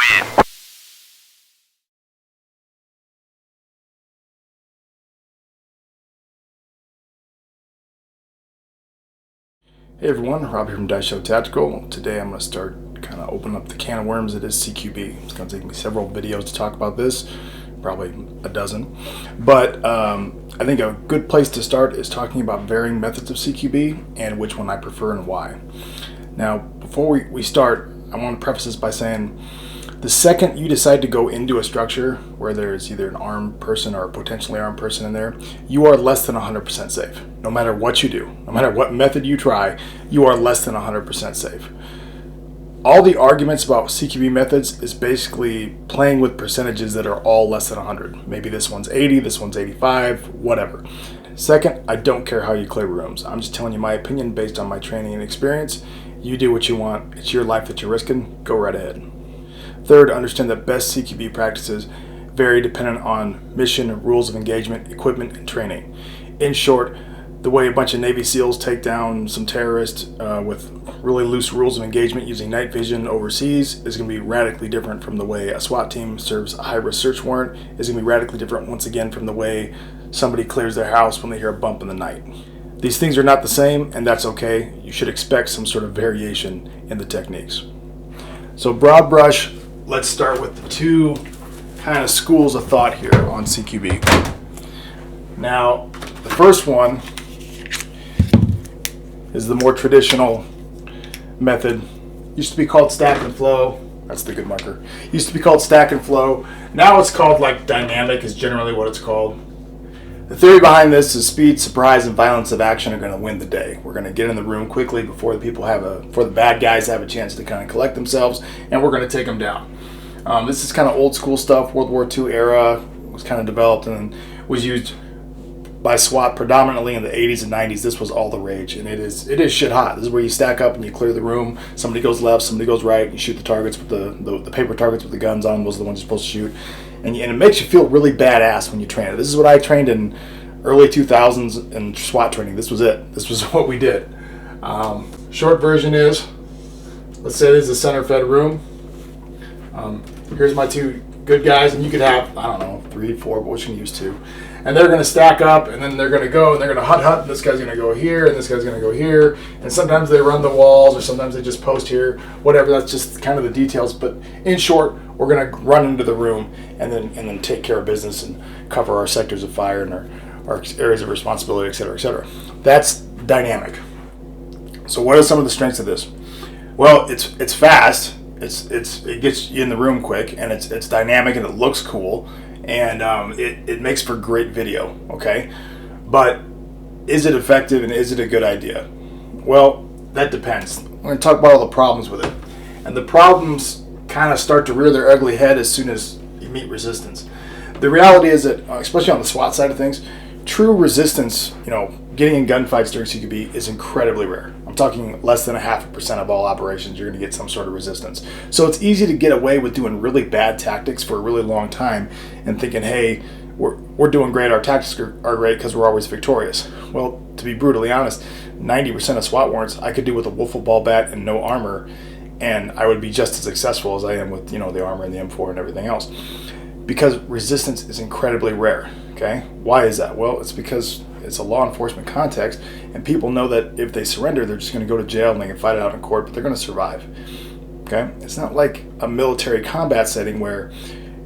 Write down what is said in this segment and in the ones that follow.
Hey everyone, Rob here from Daisho Tactical. Today I'm going to start kind of opening up the can of worms that is CQB. It's going to take me several videos to talk about this, probably a dozen. But I think a good place to start is talking about varying methods of CQB and which one I prefer and why. Now, before we start, I want to preface this by saying the second you decide to go into a structure where there's either an armed person or a potentially armed person in there, you are less than 100% safe. No matter what you do, no matter what method you try, you are less than 100% safe. All the arguments about CQB methods is basically playing with percentages that are all less than 100. Maybe this one's 80, this one's 85, whatever. Second, I don't care how you clear rooms. I'm just telling you my opinion based on my training and experience. You do what you want. It's your life that you're risking. Go right ahead. Third, understand that best CQB practices vary dependent on mission, rules of engagement, equipment, and training. In short, the way a bunch of Navy SEALs take down some terrorists with really loose rules of engagement using night vision overseas is going to be radically different from the way a SWAT team serves a high-risk search warrant, is going to be radically different once again from the way somebody clears their house when they hear a bump in the night. These things are not the same, and that's okay. You should expect some sort of variation in the techniques. So broad brush, let's start with the two kind of schools of thought here on CQB. Now, the first one is the more traditional method. Used to be called stack and flow. That's the good marker. Used to be called stack and flow. Now it's called like dynamic is generally what it's called. The theory behind this is speed, surprise, and violence of action are going to win the day. We're going to get in the room quickly before the bad guys have a chance to kind of collect themselves, and we're going to take them down. This is kind of old school stuff. World War II era was kind of developed and was used by SWAT predominantly in the 80s and 90s. This was all the rage, and it is shit hot. This is where you stack up and you clear the room. Somebody goes left, somebody goes right. You shoot the targets with the paper targets with the guns on. Those are the ones you're supposed to shoot, and it makes you feel really badass when you train it. This is what I trained in early 2000s in SWAT training. This was it. This was what we did. Short version is, let's say this is a center fed room. Here's my two good guys, and you could have, I don't know, 3, 4, but we can use 2. And they're going to stack up, and then they're going to go, and they're going to hut, and this guy's going to go here, and this guy's going to go here. And sometimes they run the walls, or sometimes they just post here, whatever. That's just kind of the details. But in short, we're going to run into the room and then take care of business and cover our sectors of fire and our areas of responsibility, et cetera, et cetera. That's dynamic. So what are some of the strengths of this? Well, it's fast. It gets you in the room quick, and it's dynamic, and it looks cool, and it makes for great video. Okay, but is it effective and is it a good idea? Well, that depends. We're going to talk about all the problems with it, and the problems kind of start to rear their ugly head as soon as you meet resistance. The reality is that, especially on the SWAT side of things, true resistance, getting in gunfights during CQB is incredibly rare. I'm talking less than 0.5% of all operations you're going to get some sort of resistance. So it's easy to get away with doing really bad tactics for a really long time and thinking, hey, we're doing great, our tactics are great because we're always victorious. Well, to be brutally honest, 90% of SWAT warrants I could do with a wiffle ball bat and no armor, and I would be just as successful as I am with the armor and the M4 and everything else. Because resistance is incredibly rare. Okay, why is that? Well, it's because it's a law enforcement context, and people know that if they surrender, they're just going to go to jail and they can fight it out in court, but they're going to survive. Okay, it's not like a military combat setting where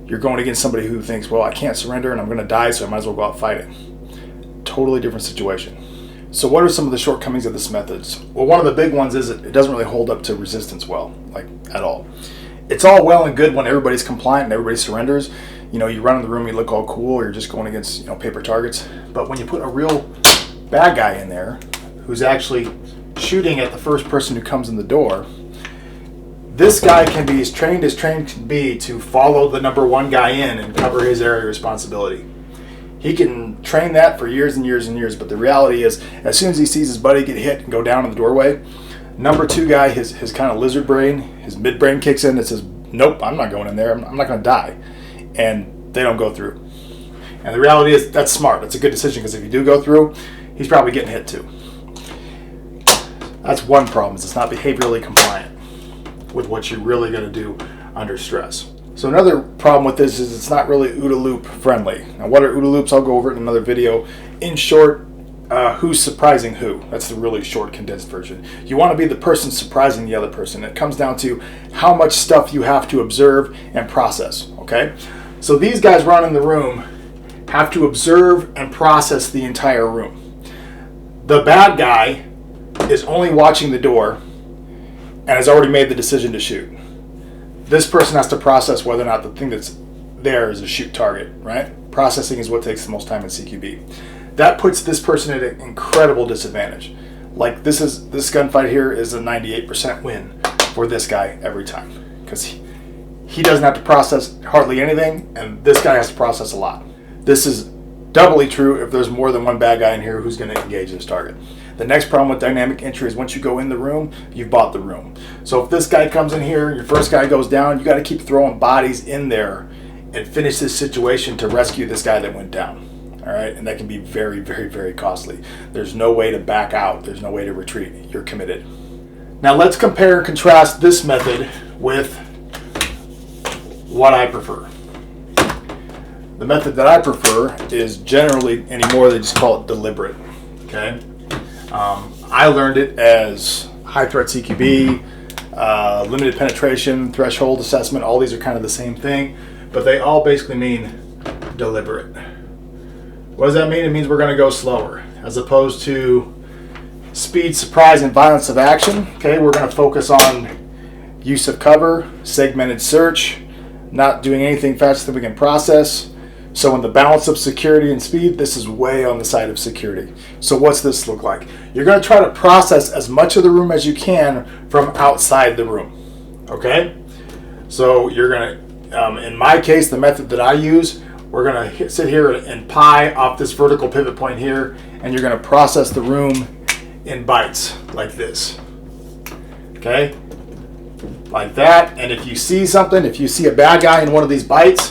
you're going against somebody who thinks, well, I can't surrender and I'm going to die, so I might as well go out fighting. Totally different situation. So what are some of the shortcomings of this method? Well, one of the big ones is it doesn't really hold up to resistance well, like at all. It's all well and good when everybody's compliant and everybody surrenders. You run in the room, you look all cool, or you're just going against paper targets. But when you put a real bad guy in there who's actually shooting at the first person who comes in the door, this guy can be as trained can be to follow the number one guy in and cover his area of responsibility. He can train that for years and years and years, but the reality is, as soon as he sees his buddy get hit and go down in the doorway, number 2 guy, his kind of lizard brain, his midbrain kicks in and says, nope, I'm not going in there, I'm not going to die. And they don't go through. And the reality is, that's smart. That's a good decision, because if you do go through, he's probably getting hit too. That's one problem, is it's not behaviorally compliant with what you're really going to do under stress. So another problem with this is it's not really OODA loop friendly. Now what are OODA loops? I'll go over it in another video. In short, who's surprising who? That's the really short condensed version. You want to be the person surprising the other person. It comes down to how much stuff you have to observe and process, okay? So these guys running the room have to observe and process the entire room. The bad guy is only watching the door and has already made the decision to shoot. This person has to process whether or not the thing that's there is a shoot target, right? Processing is what takes the most time in CQB. That puts this person at an incredible disadvantage. Like this gunfight here is a 98% win for this guy every time, because he doesn't have to process hardly anything, and this guy has to process a lot. This is doubly true if there's more than one bad guy in here who's going to engage this target. The next problem with dynamic entry is once you go in the room, you've bought the room. So if this guy comes in here, your first guy goes down, you got to keep throwing bodies in there and finish this situation to rescue this guy that went down. All right, and that can be very, very, very costly. There's no way to back out. There's no way to retreat. You're committed. Now let's compare and contrast this method with what I prefer. The method that I prefer is generally anymore they just call it deliberate. Okay, I learned it as high threat CQB, limited penetration, threshold assessment. All these are kind of the same thing, but they all basically mean deliberate. What does that mean? It means we're going to go slower as opposed to speed, surprise, and violence of action. Okay, we're going to focus on use of cover, segmented search, not doing anything faster than we can process. So in the balance of security and speed, this is way on the side of security. So what's this look like? You're going to try to process as much of the room as you can from outside the room. Okay? So you're going to, in my case, the method that I use, we're going to sit here and pie off this vertical pivot point here, and you're going to process the room in bites like this. Okay? Like that. And if you see something, if you see a bad guy in one of these bites,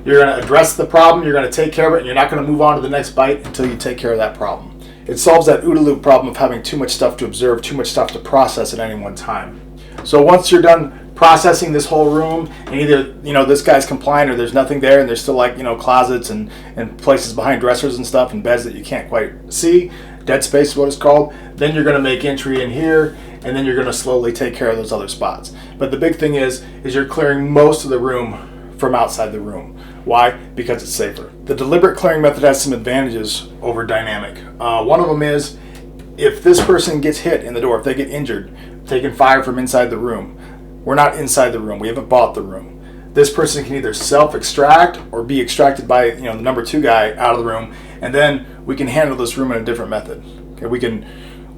you're going to address the problem, you're going to take care of it, and you're not going to move on to the next bite until you take care of that problem. It solves that OODA loop problem of having too much stuff to observe, too much stuff to process at any one time. So once you're done processing this whole room, and either this guy's compliant or there's nothing there, and there's still closets and places behind dressers and stuff and beds that you can't quite see, dead space is what it's called, then you're going to make entry in here, and then you're going to slowly take care of those other spots. But the big thing is you're clearing most of the room from outside the room. Why? Because it's safer. The deliberate clearing method has some advantages over dynamic. One of them is if this person gets hit in the door, if they get injured, taking fire from inside the room, we're not inside the room. We haven't bought the room. This person can either self-extract or be extracted by the number 2 guy out of the room, and then we can handle this room in a different method. Okay,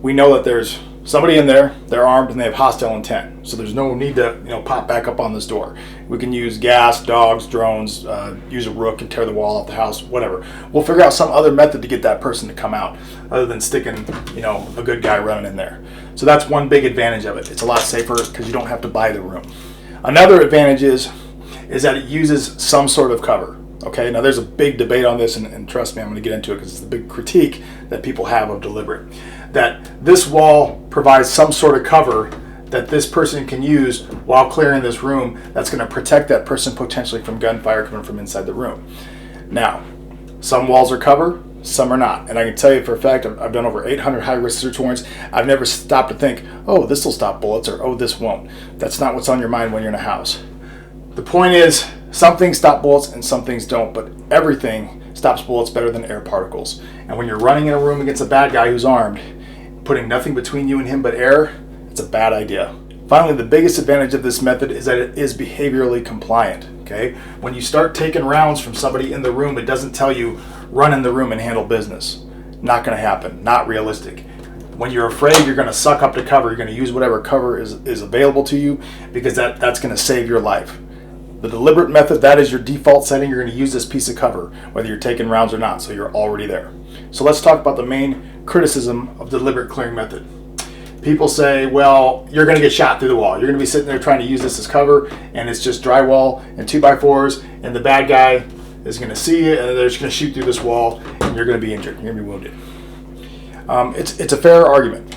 we know that there's somebody in there, they're armed, and they have hostile intent. So there's no need to pop back up on this door. We can use gas, dogs, drones, use a rook and tear the wall off the house, whatever. We'll figure out some other method to get that person to come out other than sticking a good guy running in there. So that's one big advantage of it. It's a lot safer because you don't have to buy the room. Another advantage is that it uses some sort of cover. Okay, now there's a big debate on this, and trust me, I'm going to get into it because it's the big critique that people have of deliberate. That this wall provides some sort of cover that this person can use while clearing this room that's going to protect that person potentially from gunfire coming from inside the room. Now, some walls are cover, some are not. And I can tell you for a fact, I've done over 800 high-risk search warrants. I've never stopped to think, oh, this will stop bullets, or oh, this won't. That's not what's on your mind when you're in a house. The point is, some things stop bullets and some things don't, but everything stops bullets better than air particles. And when you're running in a room against a bad guy who's armed, putting nothing between you and him but air, it's a bad idea. Finally, the biggest advantage of this method is that it is behaviorally compliant. Okay? When you start taking rounds from somebody in the room, it doesn't tell you run in the room and handle business. Not going to happen. Not realistic. When you're afraid, you're going to suck up to cover. You're going to use whatever cover is available to you because that's going to save your life. The deliberate method, that is your default setting. You're going to use this piece of cover, whether you're taking rounds or not, so you're already there. So let's talk about the main criticism of the deliberate clearing method. People say, well, you're going to get shot through the wall. You're going to be sitting there trying to use this as cover, and it's just drywall and 2x4s, and the bad guy is going to see you, and they're just going to shoot through this wall, and you're going to be injured. You're going to be wounded. It's a fair argument.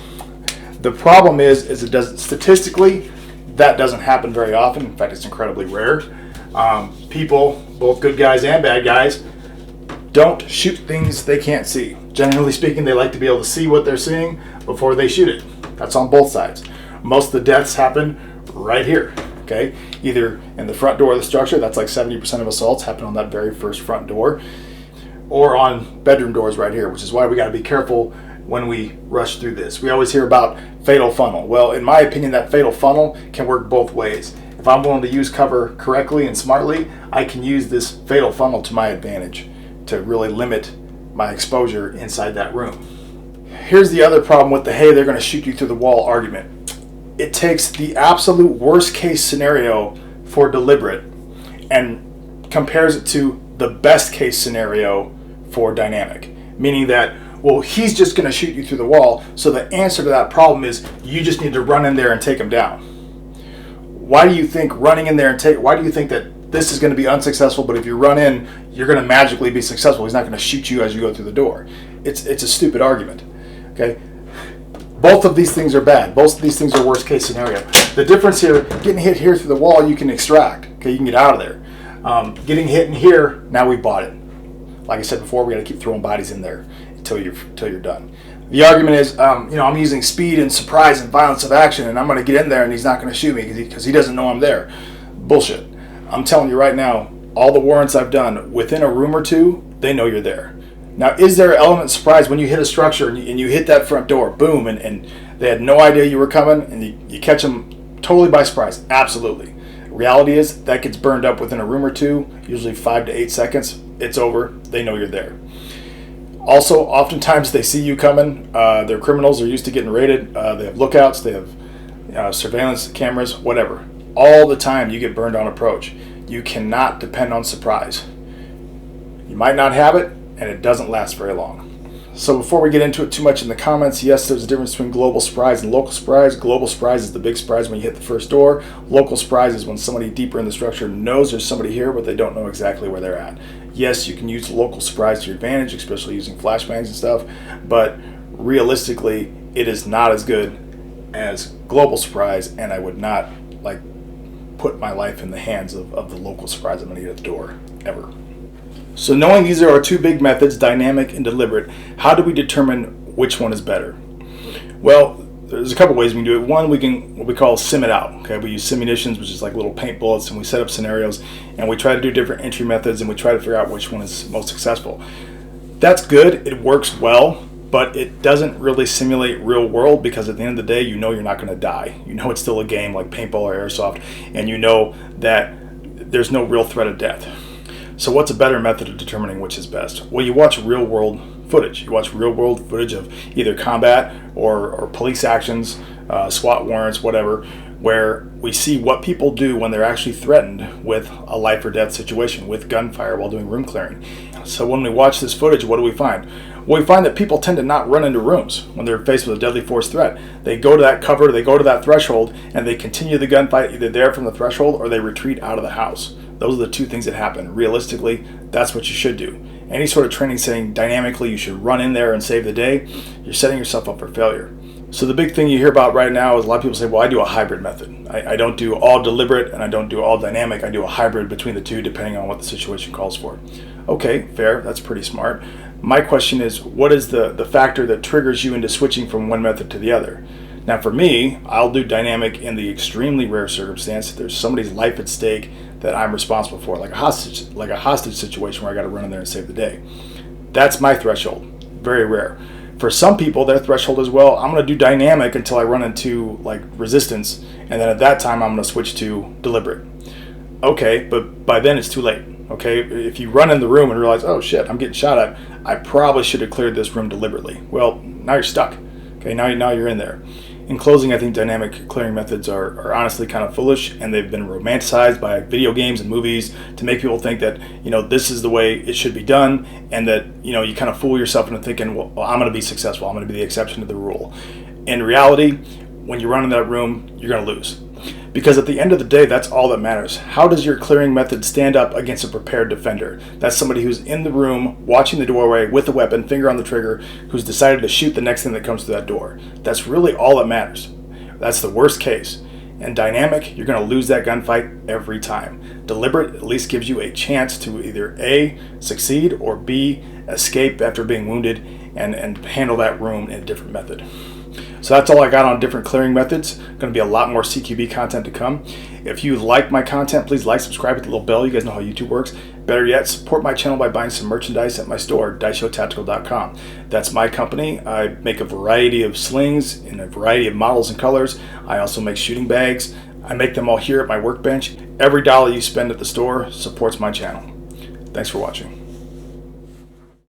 The problem is it does statistically That doesn't happen very often. In fact, it's incredibly rare. People, both good guys and bad guys, don't shoot things they can't see. Generally speaking, they like to be able to see what they're seeing before they shoot it. That's on both sides. Most of the deaths happen right here, okay? Either in the front door of the structure, that's like 70% of assaults happen on that very first front door, or on bedroom doors right here, which is why we got to be careful when we rush through this. We always hear about fatal funnel. Well, in my opinion, that fatal funnel can work both ways. If I'm willing to use cover correctly and smartly, I can use this fatal funnel to my advantage to really limit my exposure inside that room. Here's the other problem with the, hey, they're going to shoot you through the wall argument. It takes the absolute worst case scenario for deliberate and compares it to the best case scenario for dynamic, meaning that, well, he's just going to shoot you through the wall, so the answer to that problem is you just need to run in there and take him down. Why do you think running in there and why do you think that this is going to be unsuccessful, but if you run in, you're going to magically be successful? He's not going to shoot you as you go through the door. It's a stupid argument, okay? Both of these things are bad. Both of these things are worst case scenario. The difference here, getting hit here through the wall, you can extract, okay? You can get out of there. Getting hit in here, now we bought it. Like I said before, we got to keep throwing bodies in there until you're done. The argument is, I'm using speed and surprise and violence of action, and I'm going to get in there and he's not going to shoot me because he doesn't know I'm there. Bullshit. I'm telling you right now, all the warrants I've done, within a room or two, they know you're there. Now, is there an element of surprise when you hit a structure and you hit that front door, boom, and they had no idea you were coming, and you catch them totally by surprise? Absolutely. Reality is that gets burned up within a room or two, usually 5 to 8 seconds. It's over. They know you're there. Also, oftentimes they see you coming. They're criminals. They're used to getting raided. They have lookouts. They have surveillance cameras, whatever. All the time you get burned on approach. You cannot depend on surprise. You might not have it, and it doesn't last very long. So before we get into it too much in the comments, yes, there's a difference between global surprise and local surprise. Global surprise is the big surprise when you hit the first door. Local surprise is when somebody deeper in the structure knows there's somebody here, but they don't know exactly where they're at. Yes, you can use local surprise to your advantage, especially using flashbangs and stuff, but realistically, it is not as good as global surprise, and I would not put my life in the hands of the local surprise I'm going to get at the door, ever. So knowing these are our two big methods, dynamic and deliberate, how do we determine which one is better? Well, there's a couple ways we can do it. One, we can what we call sim it out. Okay, we use simunitions, which is like little paint bullets, and we set up scenarios, and we try to do different entry methods, and we try to figure out which one is most successful. That's good. It works well, but it doesn't really simulate real world, because at the end of the day, you know you're not going to die. You know it's still a game like paintball or airsoft, and you know that there's no real threat of death. So what's a better method of determining which is best? Well, you watch real world footage. You watch real world footage of either combat or police actions, SWAT warrants, whatever, where we see what people do when they're actually threatened with a life or death situation, with gunfire while doing room clearing. So when we watch this footage, what do we find? Well, we find that people tend to not run into rooms when they're faced with a deadly force threat. They go to that cover, they go to that threshold, and they continue the gunfight either there from the threshold or they retreat out of the house. Those are the two things that happen. Realistically, that's what you should do. Any sort of training saying dynamically you should run in there and save the day, you're setting yourself up for failure. So the big thing you hear about right now is a lot of people say, well, I do a hybrid method. I don't do all deliberate and I don't do all dynamic. I do a hybrid between the two depending on what the situation calls for. Okay, fair. That's pretty smart. My question is, what is the factor that triggers you into switching from one method to the other? Now for me, I'll do dynamic in the extremely rare circumstance that there's somebody's life at stake that I'm responsible for, like a hostage situation where I got to run in there and save the day. That's my threshold. Very rare. For some people, their threshold is, well, I'm going to do dynamic until I run into resistance, and then at that time I'm going to switch to deliberate. Okay, but by then it's too late. Okay, if you run in the room and realize, oh shit, I'm getting shot at, I probably should have cleared this room deliberately. Well, now you're stuck. Okay, now you're in there. In closing, I think dynamic clearing methods are honestly kind of foolish, and they've been romanticized by video games and movies to make people think that, this is the way it should be done, and that, you kind of fool yourself into thinking, well, I'm going to be successful. I'm going to be the exception to the rule. In reality, when you run in that room, you're going to lose. Because at the end of the day, that's all that matters. How does your clearing method stand up against a prepared defender? That's somebody who's in the room, watching the doorway with a weapon, finger on the trigger, who's decided to shoot the next thing that comes through that door. That's really all that matters. That's the worst case. In Dynamic, you're going to lose that gunfight every time. Deliberate at least gives you a chance to either A, succeed, or B, escape after being wounded and handle that room in a different method. So that's all I got on different clearing methods. Going to be a lot more CQB content to come. If you like my content, please like, subscribe, hit the little bell. You guys know how YouTube works. Better yet, support my channel by buying some merchandise at my store, DaishoTactical.com. That's my company. I make a variety of slings in a variety of models and colors. I also make shooting bags. I make them all here at my workbench. Every dollar you spend at the store supports my channel. Thanks for watching.